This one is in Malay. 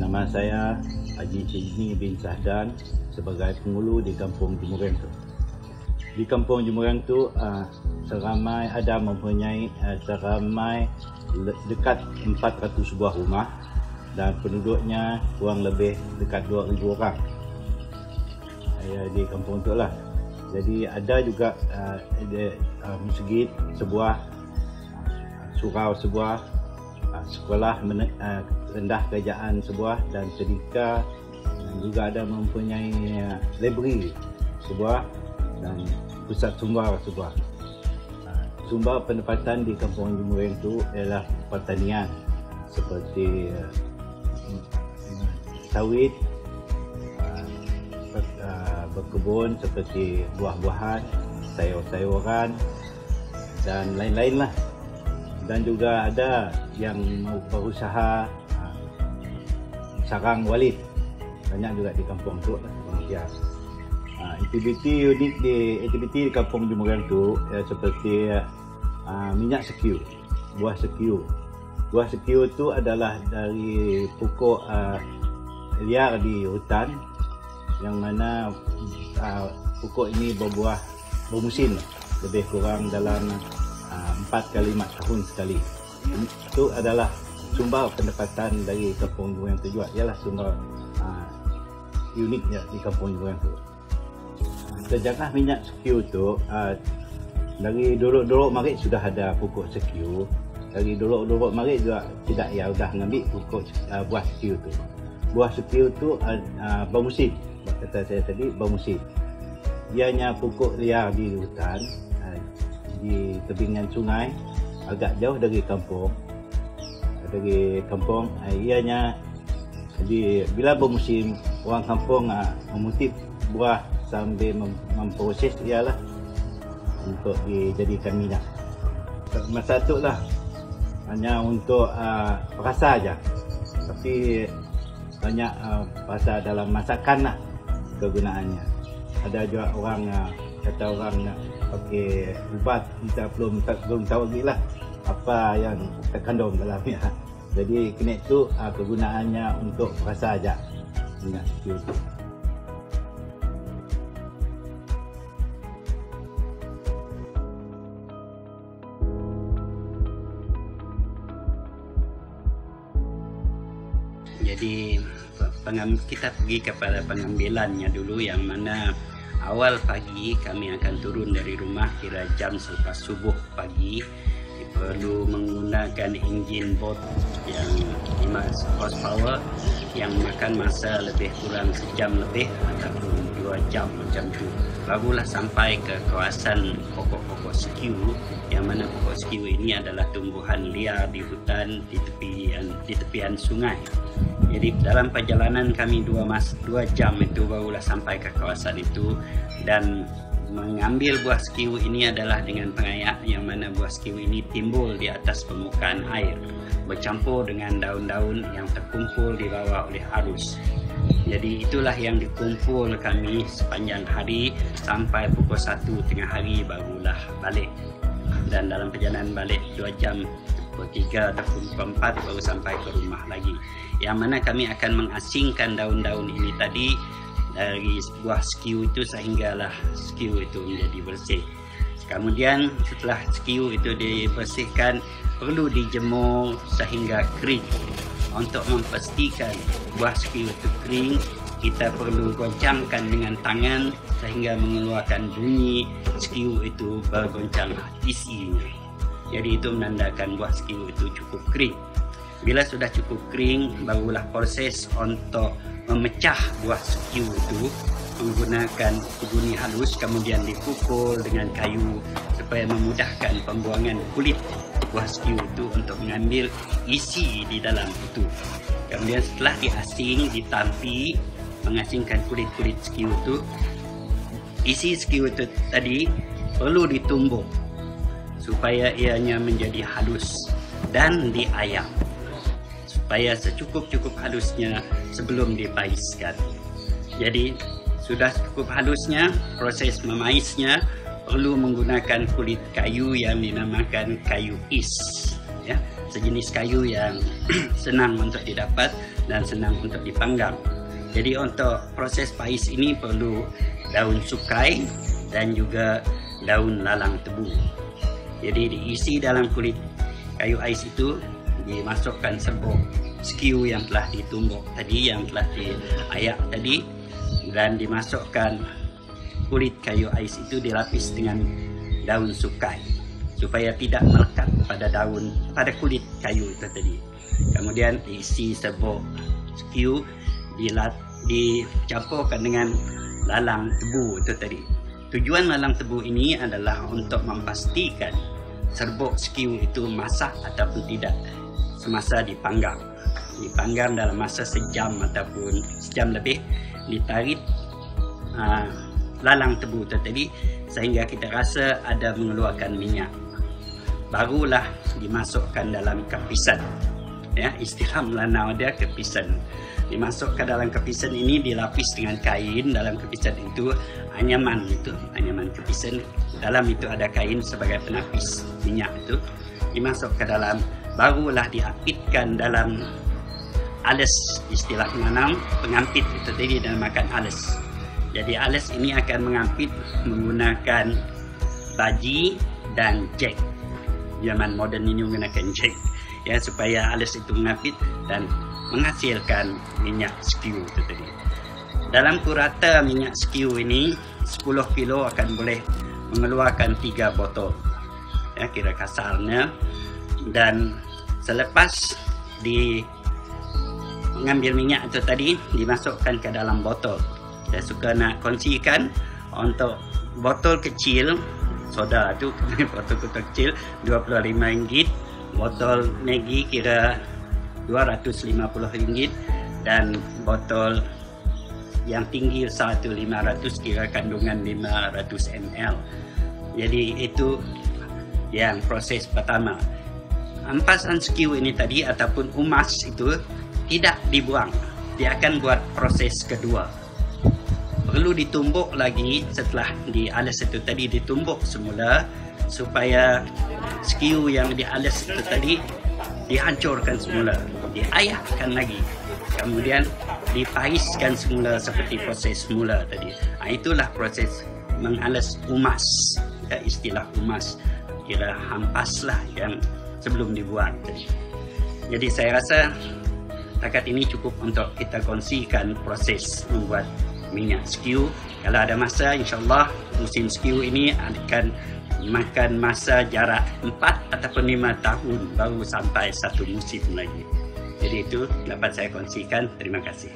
Nama saya Haji Cijni bin Sahdan sebagai penghulu di Kampung Jemureng tu. Di Kampung Jemureng tu seramai ada mempunyai seramai dekat 400 buah rumah dan penduduknya kurang lebih dekat 2,000 orang di kampung tu lah. Jadi ada juga masjid sebuah, surau sebuah, sekolah rendah kerajaan sebuah dan tadika, dan juga ada mempunyai library sebuah dan pusat sumber sebuah. Sumber pendapatan di Kampung Jemureng itu ialah pertanian seperti sawit, berkebun seperti buah-buahan, sayur-sayuran dan lain-lain lah. Dan juga ada yang mau berusaha sarang walid, banyak juga di kampung tu lah. Aktiviti unik di Kampung Jemureng tu seperti minyak sekiu, buah sekiu. Buah sekiu tu adalah dari pokok liar di hutan, yang mana pokok ini berbuah bermusim, lebih kurang dalam 4 kali 5 tahun sekali. Itu adalah sumber pendapatan dari Kampung Jemureng tu juga, ialah sumber uniknya di Kampung Jemureng tu. Sejarah minyak sekiu tu dari dulu-dulu mari sudah ada pokok sekiu. Dari dulu-dulu mari juga tidak ya sudah ngambil pokok buah sekiu tu. Buah sekiu tu bermusim, kata saya tadi bermusim. Ianya pokok liar di hutan, di tebingan sungai, agak jauh dari kampung. Ianya bila bermusim, orang kampung memutip buah sambil memproses ialah untuk dijadikan minyak. Masa tu lah hanya untuk perasa aja, tapi banyak perasa dalam masakan lah kegunaannya. Ada juga orang kata orang nak pakai ubat, kita belum tahu lagi lah apa yang terkandung dalamnya. Jadi kena itu kegunaannya untuk perasa aja minyak sekiu tu. Jadi kita pergi kepada pengambilannya dulu, yang mana awal pagi kami akan turun dari rumah kira jam selepas subuh pagi. Perlu menggunakan enjin bot yang 5 horsepower yang makan masa lebih kurang sejam lebih ataupun 2 jam macam tu. Barulah sampai ke kawasan pokok-pokok sekiu, yang mana pokok sekiu ini adalah tumbuhan liar di hutan di tepian sungai. Jadi dalam perjalanan kami 2 jam itu barulah sampai ke kawasan itu, dan mengambil buah sekiu ini adalah dengan pengayak, yang mana buah sekiu ini timbul di atas permukaan air bercampur dengan daun-daun yang terkumpul di bawah oleh arus. Jadi itulah yang dikumpul kami sepanjang hari sampai pukul 1 tengah hari barulah balik. Dan dalam perjalanan balik 2 jam, pukul 3 atau pukul 4 baru sampai ke rumah lagi, yang mana kami akan mengasingkan daun-daun ini tadi dari buah sekiu itu sehinggalah sekiu itu menjadi bersih. Kemudian setelah sekiu itu dibersihkan, perlu dijemur sehingga kering. Untuk memastikan buah sekiu itu kering, kita perlu goncangkan dengan tangan sehingga mengeluarkan bunyi sekiu itu bergoncang isinya. Jadi itu menandakan buah sekiu itu cukup kering. Bila sudah cukup kering, barulah proses untuk memecah buah sekiu itu menggunakan guni halus, kemudian dipukul dengan kayu supaya memudahkan pembuangan kulit buah sekiu itu untuk mengambil isi di dalam itu. Kemudian setelah diasing, ditampi, mengasingkan kulit-kulit sekiu itu, isi sekiu itu tadi perlu ditumbuk supaya ianya menjadi halus dan diayak supaya secukup-cukup halusnya sebelum dipaiskan. Jadi sudah cukup halusnya, proses memaisnya perlu menggunakan kulit kayu yang dinamakan kayu is. Ya, sejenis kayu yang senang untuk didapat dan senang untuk dipanggang. Jadi untuk proses pais ini perlu daun sukai dan juga daun lalang tebu. Jadi diisi dalam kulit kayu ais itu, dimasukkan serbuk skew yang telah ditumbuk tadi, yang telah diayak tadi, dan dimasukkan kulit kayu ais itu dilapis dengan daun sukai supaya tidak melekat pada kulit kayu itu tadi. Kemudian diisi serbuk skew, dicampurkan dengan lalang tebu itu tadi. Tujuan lalang tebu ini adalah untuk memastikan serbuk skew itu masak ataupun tidak semasa dipanggang. Dipanggang dalam masa sejam ataupun sejam lebih, ditarik lalang tebu itu tadi sehingga kita rasa ada mengeluarkan minyak. Barulah dimasukkan dalam kapisan. Ya, istilah Melanau dia kapisan. Dimasukkan dalam kapisan ini, dilapis dengan kain. Dalam kapisan itu anyaman kapisan. Dalam itu ada kain sebagai penapis minyak itu. Dimasuk ke dalam, barulah diapitkan dalam alas. Istilah Melanau pengampit itu tadi dinamakan alas. Jadi alas ini akan mengampit menggunakan baji dan jack. Zaman moden ini menggunakan jack, ya, supaya alas itu mengampit dan menghasilkan minyak skew itu tadi. Dalam purata minyak skew ini 10 kilo akan boleh mengeluarkan 3 botol, ya, kira kasarnya. Dan selepas mengambil minyak itu tadi, dimasukkan ke dalam botol. Saya suka nak kongsikan untuk botol kecil soda tu, botol kecil RM25, botol Maggi kira RM250, dan botol yang tinggi 1.500 kira kandungan 500 ml. Jadi itu yang proses pertama. Ampasan skew ini tadi ataupun umas itu tidak dibuang, dia akan buat proses kedua. Perlu ditumbuk lagi setelah dialas itu tadi, ditumbuk semula supaya skew yang dialas itu tadi dihancurkan semula, diayahkan lagi, kemudian dipaiskan semula seperti proses semula tadi. Itulah proses mengalas umas, ya, istilah umas kira hampas lah yang sebelum dibuang tadi. Jadi saya rasa takat ini cukup untuk kita kongsikan proses membuat minyak skew. Kalau ada masa, insyaAllah musim skew ini akan makan masa jarak 4 ataupun 5 tahun baru sampai satu musim lagi. Jadi itu dapat saya kongsikan. Terima kasih.